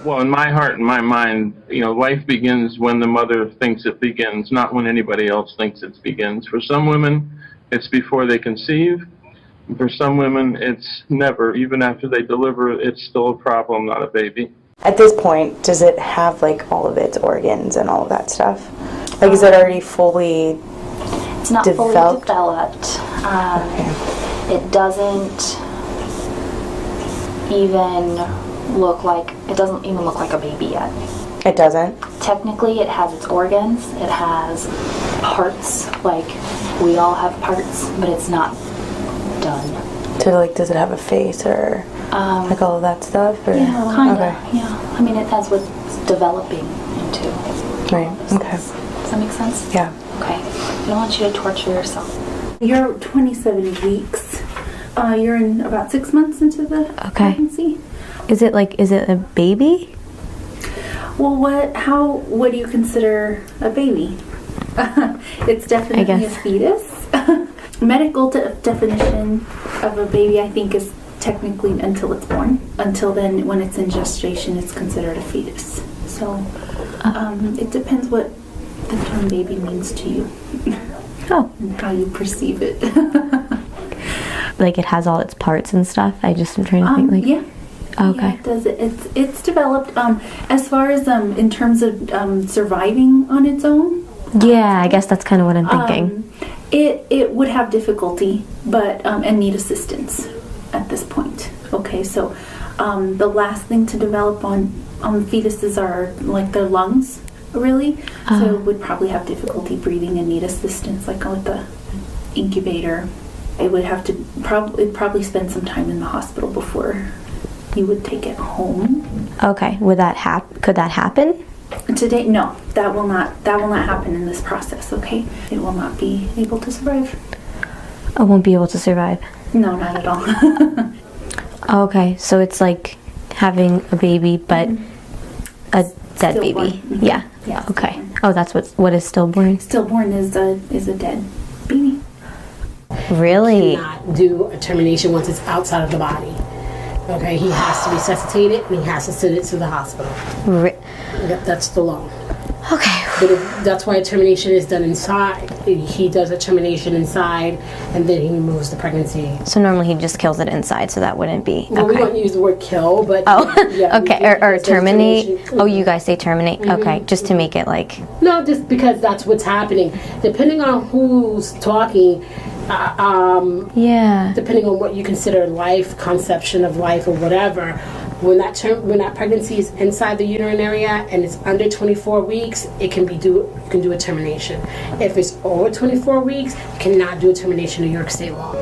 Well, in my heart and my mind, life begins when the mother thinks it begins, not when anybody else thinks it begins. For some women, it's before they conceive. And for some women, it's never. Even after they deliver, it's still a problem, not a baby. At this point, does it have all of its organs and all of that stuff? Is it already fully It's not fully developed. Okay. It doesn't even look like a baby yet. It doesn't? Technically, it has its organs. It has parts, like we all have parts, but it's not done. So, does it have a face or all of that stuff? Or? Yeah, kind of. Okay. Yeah. I mean, that's what it's developing into. Right. Okay. Does that make sense? Yeah. Okay. I don't want you to torture yourself. You're 27 weeks. You're in about 6 months into the pregnancy. Is it a baby? Well, what do you consider a baby? It's definitely a fetus. Medical definition of a baby, I think, is technically until it's born. Until then, when it's in gestation, it's considered a fetus. So it depends what the term baby means to you. And how you perceive it. It has all its parts and stuff? I'm trying to think. Yeah. Okay. Yeah, it does. It's developed. As far as in terms of surviving on its own. Yeah, I guess that's kind of what I'm thinking. It would have difficulty, but and need assistance at this point. Okay, so the last thing to develop on fetuses are their lungs, really. So it would probably have difficulty breathing and need assistance, with the incubator. It would have to probably spend some time in the hospital before you would take it home. Okay, could that happen? Today, no, that will not happen in this process. Okay, it will not be able to survive. I won't be able to survive. No, not at all. Okay, so it's like having a baby, but a dead baby. Mm-hmm. Yeah. Yeah. Okay. Oh, that's what is stillborn. Stillborn is a dead baby. Really? Cannot do a termination once it's outside of the body. Okay, he has to resuscitate it and he has to send it to the hospital. That's the law. Okay. But that's why a termination is done inside. He does a termination inside and then he removes the pregnancy. So normally he just kills it inside, so that wouldn't be. Well, we don't use the word kill, but yeah, okay, or terminate. Oh, you guys say terminate. Okay, just to make it No, just because that's what's happening. Depending on who's talking. Depending on what you consider life, conception of life, or whatever, when that pregnancy is inside the uterine area and it's under 24 weeks, you can do a termination. If it's over 24 weeks, you cannot do a termination in New York State law.